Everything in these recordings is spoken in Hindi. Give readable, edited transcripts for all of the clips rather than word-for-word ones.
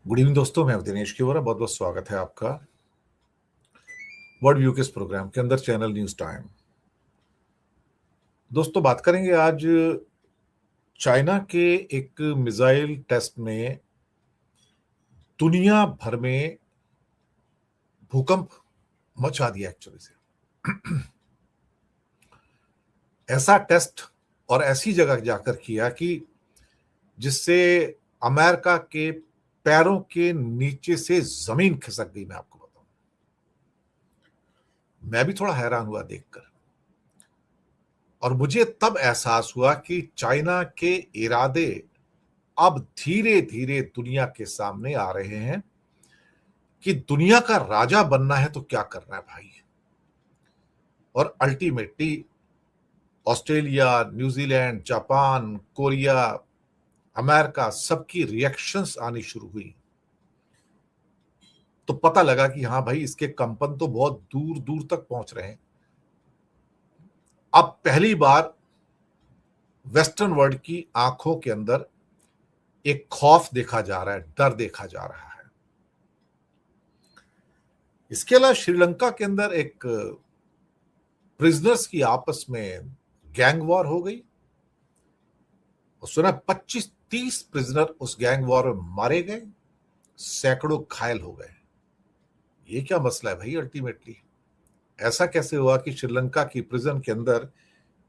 गुड इवनिंग दोस्तों, मैं दिनेश की बहुत बहुत स्वागत है आपका वर्ल्ड व्यू के इस प्रोग्राम के अंदर चैनल न्यूज टाइम। दोस्तों, बात करेंगे आज चाइना के एक मिसाइल टेस्ट में दुनिया भर में भूकंप मचा दिया। एक्चुअली से ऐसा टेस्ट और ऐसी जगह जाकर किया कि जिससे अमेरिका के पैरों के नीचे से जमीन खिसक गई। मैं आपको बताऊं, मैं भी थोड़ा हैरान हुआ देखकर, और मुझे तब एहसास हुआ कि चाइना के इरादे अब धीरे धीरे दुनिया के सामने आ रहे हैं कि दुनिया का राजा बनना है तो क्या करना है भाई। और ultimately Australia, New Zealand, Japan, Korea, America सबकी रिएक्शंस आनी शुरू हुई। तो पता लगा कि हाँ भाई, इसके कंपन तो बहुत दूर दूर तक पहुंच रहे हैं। अब पहली बार वेस्टर्न वर्ल्ड की आंखों के अंदर एक खौफ देखा जा रहा है, डर देखा जा रहा है। इसके अलावा श्रीलंका के अंदर एक प्रिजनर्स की आपस में गैंग वॉर हो गई। सुना 25-30 प्रिजनर उस गैंग वॉर में मारे गए, सैकड़ों घायल हो गए। ये क्या मसला है भाई? अल्टीमेटली ऐसा कैसे हुआ कि श्रीलंका की प्रिजन के अंदर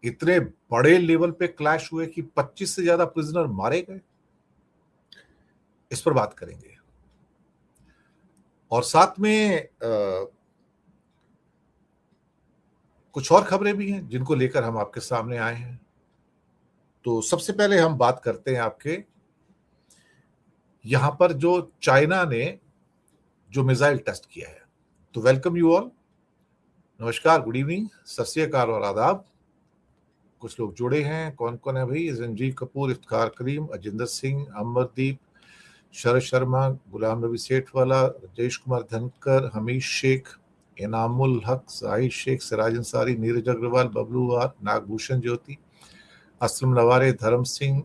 इतने बड़े लेवल पे क्लैश हुए कि 25 से ज्यादा प्रिजनर मारे गए? इस पर बात करेंगे। और साथ में कुछ और खबरें भी हैं जिनको लेकर हम आपके सामने आए हैं। तो सबसे पहले हम बात करते हैं आपके यहां पर जो चाइना ने जो मिसाइल टेस्ट किया है। तो वेलकम यू ऑल, नमस्कार, गुड इवनिंग, सत श्री अकाल और आदाब। कुछ लोग जुड़े हैं, कौन कौन है भाई? रंजीव कपूर, इफ्तिखार करीम, अजिंदर सिंह, अमरदीप, शरद शर्मा, गुलाम नबी सेठवाला, राजेश कुमार धनकर, हमीश शेख, इनामुल हक, साहिद शेख, सिराज अंसारी, नीरज अग्रवाल, बबलू आर, नागभूषण ज्योति, असलम नवारे, धर्म सिंह,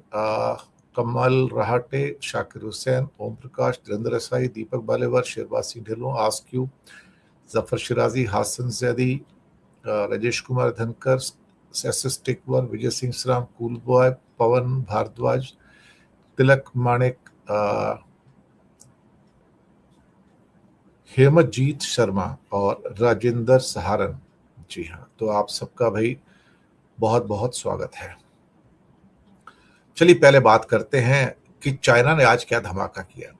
कमल रहाटे, शाकिर हुसैन, ओम प्रकाश, धीरेन्द्र रसाई, दीपक बालेवर, शेरबाज सिंह ढिल्लों, आस्क्यू, जफर शिराजी, हासन जैदी, राजेश कुमार धनकर, S टिकवर, Vijay Singh सराम, cool boy, पवन भारद्वाज, तिलक माणिक, हेमजीत शर्मा और राजेंद्र सहारन। जी हाँ, तो आप सबका भाई बहुत बहुत स्वागत है। चलिए पहले बात करते हैं कि चाइना ने आज क्या धमाका किया।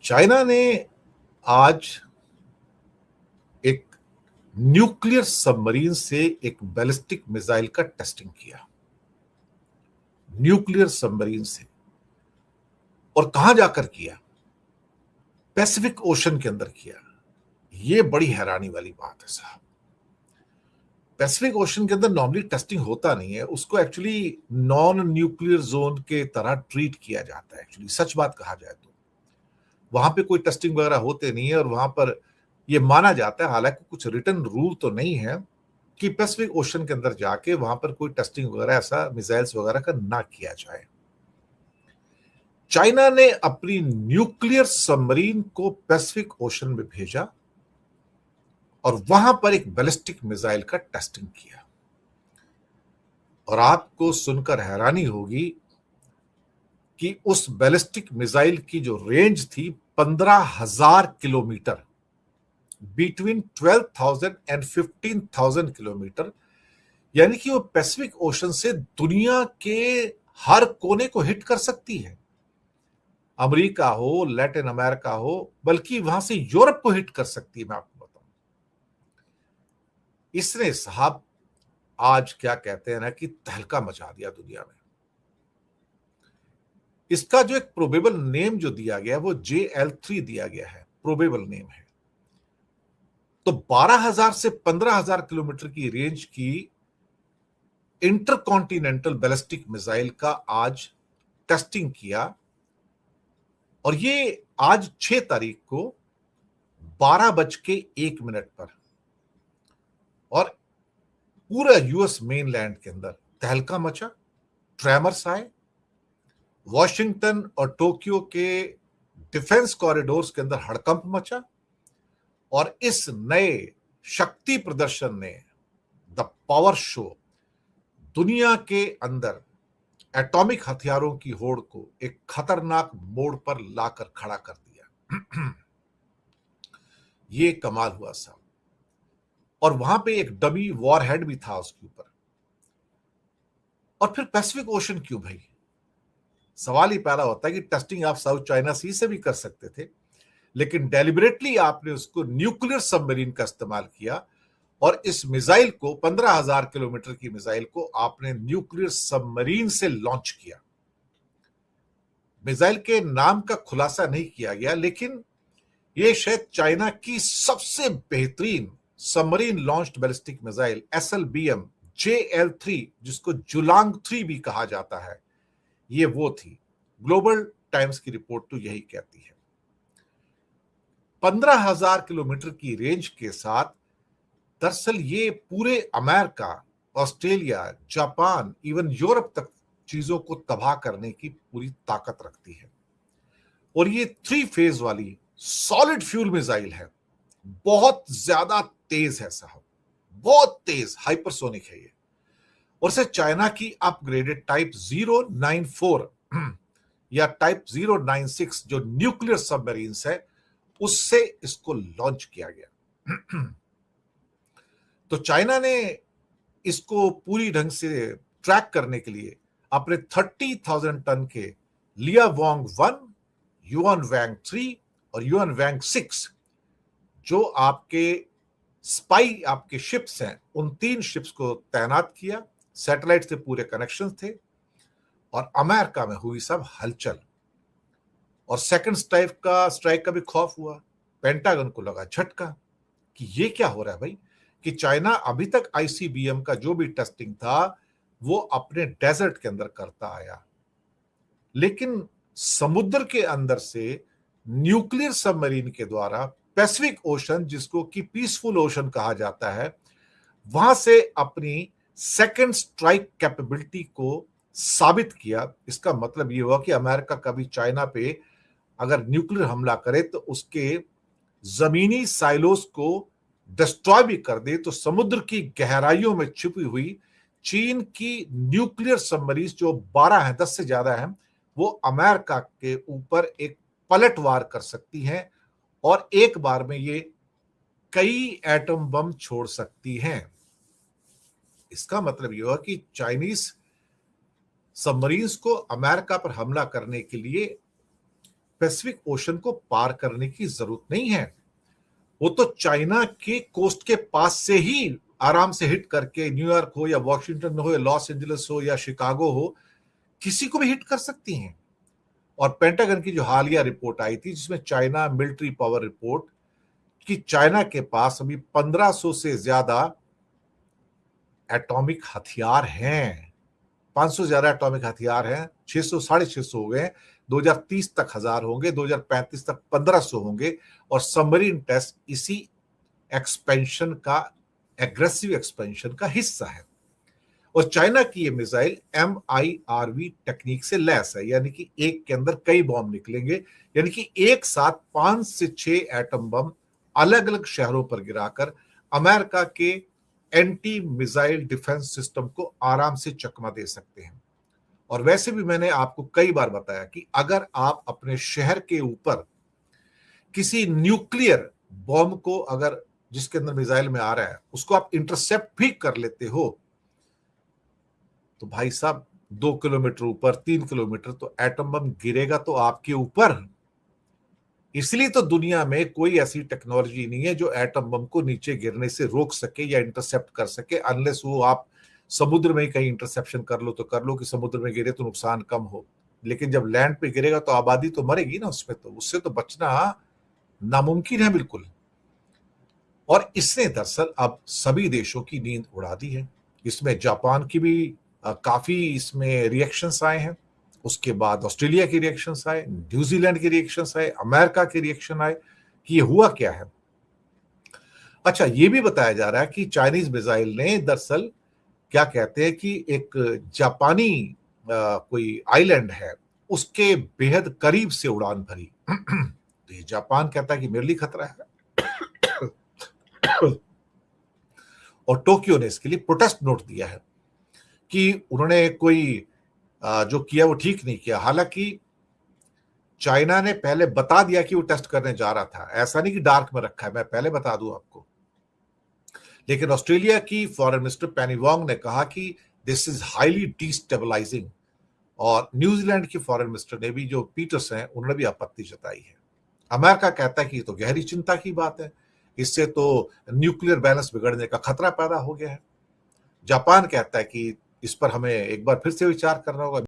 चाइना ने आज एक न्यूक्लियर सबमरीन से एक बैलिस्टिक मिसाइल का टेस्टिंग किया, न्यूक्लियर सबमरीन से। और कहां जाकर किया? पैसिफिक ओशन के अंदर किया। यह बड़ी हैरानी वाली बात है साहब। पैसिफिक ओशन के अंदर नॉर्मली टेस्टिंग होता नहीं है, उसको एक्चुअली नॉन न्यूक्लियर जोन के तरह ट्रीट किया जाता है। एक्चुअली सच बात कहा जाए तो वहां पे कोई टेस्टिंग वगैरह होते नहीं है, और वहां पर यह माना जाता है, हालांकि कुछ रिटन रूल तो नहीं है, कि पैसिफिक ओशन के अंदर जाके वहां पर कोई टेस्टिंग वगैरह ऐसा मिसाइल्स वगैरह का ना किया जाए। चाइना ने अपनी न्यूक्लियर सबमरीन को पैसिफिक ओशन में भेजा और वहां पर एक बैलिस्टिक मिसाइल का टेस्टिंग किया। और आपको सुनकर हैरानी होगी कि उस बैलिस्टिक मिसाइल की जो रेंज थी 15,000 किलोमीटर, बिटवीन 12,000 एंड 15,000 किलोमीटर। यानी कि वो पैसिफिक ओशन से दुनिया के हर कोने को हिट कर सकती है। अमेरिका हो, लैटिन अमेरिका हो, बल्कि वहां से यूरोप को हिट कर सकती है। मैं आपको बताऊं, इसने साहब आज क्या कहते हैं ना कि तहलका मचा दिया दुनिया में। इसका जो एक प्रोबेबल नेम जो दिया गया है वो JL3 दिया गया है, प्रोबेबल नेम है। तो 12,000 से 15,000 किलोमीटर की रेंज की इंटरकॉन्टिनेंटल बैलिस्टिक मिसाइल का आज टेस्टिंग किया। और ये आज 6 तारीख को 12:01 पर, और पूरा यूएस मेनलैंड के अंदर तहलका मचा, ट्रेमर्स आए। वॉशिंगटन और टोक्यो के डिफेंस कॉरिडोर्स के अंदर हड़कंप मचा और इस नए शक्ति प्रदर्शन ने, द पावर शो, दुनिया के अंदर एटॉमिक हथियारों की होड़ को एक खतरनाक मोड़ पर लाकर खड़ा कर दिया। ये कमाल हुआ साहब। और वहां पे एक डमी वॉर हेड भी था उसके ऊपर। और फिर पैसिफिक ओशन क्यों भाई? सवाल ही पैदा होता है कि टेस्टिंग आप साउथ चाइना सी से भी कर सकते थे, लेकिन डेलिबरेटली आपने उसको न्यूक्लियर सबमरीन का इस्तेमाल किया और इस मिसाइल को 15,000 किलोमीटर की मिसाइल को आपने न्यूक्लियर सबमरीन से लॉन्च किया। मिसाइल के नाम का खुलासा नहीं किया गया, लेकिन यह शायद चाइना की सबसे बेहतरीन submarine launched ballistic missile SLBM JL3, जिसको जुलांग 3 भी कहा जाता है, ये वो थी। ग्लोबल टाइम्स की रिपोर्ट तो यही कहती है। 15,000 किलोमीटर की रेंज के साथ दरअसल ये पूरे America, Australia, Japan, even Europe तक चीजों को तबाह करने की पूरी ताकत रखती है। और ये 3 फेज वाली सॉलिड फ्यूल मिसाइल है, बहुत ज्यादा तेज है साहब, बहुत तेज, हाइपरसोनिक है ये। और से चाइना की अपग्रेडेड टाइप 094 या टाइप 096 जो न्यूक्लियर सबमरीन्स है, उससे इसको लॉन्च किया गया। तो चाइना ने इसको पूरी ढंग से ट्रैक करने के लिए अपने 30,000 टन के लियावोंग 1, युआनवैंग 3 और युआनवैंग 6 जो आपके स्पाई आपके शिप्स हैं, उन 3 शिप्स को तैनात किया। सैटेलाइट से पूरे कनेक्शन थे और अमेरिका में हुई सब हलचल और सेकंड स्ट्राइक का भी खौफ हुआ। पेंटागन को लगा झटका कि ये क्या हो रहा है भाई, कि चाइना अभी तक ICBM का जो भी टेस्टिंग था वो अपने डेजर्ट के अंदर करता आया, लेकिन समुद्र के अंदर से न्यूक्लियर सबमरीन के द्वारा पैसिफिक ओशन, जिसको कि पीसफुल ओशन कहा जाता है, वहां से अपनी सेकंड स्ट्राइक कैपेबिलिटी को साबित किया। इसका मतलब यह हुआ कि अमेरिका कभी चाइना पे अगर न्यूक्लियर हमला करे तो उसके जमीनी साइलोस को डिस्ट्रॉय भी कर दे, तो समुद्र की गहराइयों में छिपी हुई चीन की न्यूक्लियर सबमरीन जो 12 हैं, 10 से ज्यादा हैं, वो अमेरिका के ऊपर एक पलटवार कर सकती हैं और एक बार में ये कई एटम बम छोड़ सकती हैं। इसका मतलब यह हुआ कि चाइनीज सबमरीन्स को अमेरिका पर हमला करने के लिए पैसिफिक ओशन को पार करने की जरूरत नहीं है। वो तो चाइना के कोस्ट के पास से ही आराम से हिट करके न्यूयॉर्क हो या वॉशिंगटन हो या लॉस एंजलिस हो या शिकागो हो, किसी को भी हिट कर सकती हैं। और पेंटागन की जो हालिया रिपोर्ट आई थी, जिसमें चाइना मिलिट्री पावर रिपोर्ट, कि चाइना के पास अभी 1500 से ज्यादा एटॉमिक हथियार हैं, 500 ज्यादा एटॉमिक हथियार हैं, 600 650 हो गए, 2030 तक 1000 होंगे, 2035 तक 1500 होंगे। और सबमरीन टेस्ट इसी एक्सपेंशन का, एग्रेसिव एक्सपेंशन का हिस्सा है। और चाइना की ये मिसाइल MIRV टेक्निक से लैस है, यानी कि एक के अंदर कई बम निकलेंगे, यानी कि एक साथ 5 से 6 एटम बम अलग अलग शहरों पर गिराकर अमेरिका के एंटी मिसाइल डिफेंस सिस्टम को आराम से चकमा दे सकते हैं। और वैसे भी मैंने आपको कई बार बताया कि अगर आप अपने शहर के ऊपर किसी न्यूक्लियर बॉम्ब को, अगर जिसके अंदर मिसाइल में आ रहा है, उसको आप इंटरसेप्ट भी कर लेते हो, तो भाई साहब 2 किलोमीटर ऊपर, 3 किलोमीटर तो एटम बम गिरेगा तो आपके ऊपर। इसलिए तो दुनिया में कोई ऐसी टेक्नोलॉजी नहीं है जो एटम बम को नीचे गिरने से रोक सके या इंटरसेप्ट कर सके, अनलेस वो आप समुद्र में ही कहीं इंटरसेप्शन कर लो तो कर लो कि समुद्र में गिरे तो नुकसान कम हो। लेकिन जब लैंड पे गिरेगा तो आबादी तो मरेगी ना उसमें, तो उससे तो बचना नामुमकिन है बिल्कुल। और इसने दरअसल अब सभी देशों की नींद उड़ा दी है। इसमें जापान की भी काफी इसमें रिएक्शंस आए हैं, उसके बाद ऑस्ट्रेलिया के रिएक्शंस आए, न्यूजीलैंड के रिएक्शंस आए, अमेरिका के रिएक्शन आए कि ये हुआ क्या है। अच्छा, ये भी बताया जा रहा है कि चाइनीज मिसाइल ने दरअसल क्या कहते हैं कि एक जापानी कोई आइलैंड है, उसके बेहद करीब से उड़ान भरी। तो ये जापान कहता है कि मेरे लिए खतरा है। और टोक्यो ने इसके लिए प्रोटेस्ट नोट दिया है कि उन्होंने कोई जो किया वो ठीक नहीं किया। हालांकि चाइना ने पहले बता दिया कि वो टेस्ट करने जा रहा था, ऐसा नहीं कि डार्क में रखा है, मैं पहले बता दूं आपको। लेकिन ऑस्ट्रेलिया की फॉरेन मिनिस्टर पेनी वोंग ने कहा कि दिस इज हाईली डिस्टेबलाइजिंग, और न्यूजीलैंड के फॉरेन मिनिस्टर ने भी, जो पीटर्स हैं, उन्होंने भी आपत्ति जताई है। अमेरिका कहता है कि ये तो गहरी चिंता की बात है, इससे तो न्यूक्लियर बैलेंस बिगड़ने का खतरा पैदा हो गया है। जापान कहता है कि इस पर हमें एक बार फिर से विचार करना होगा।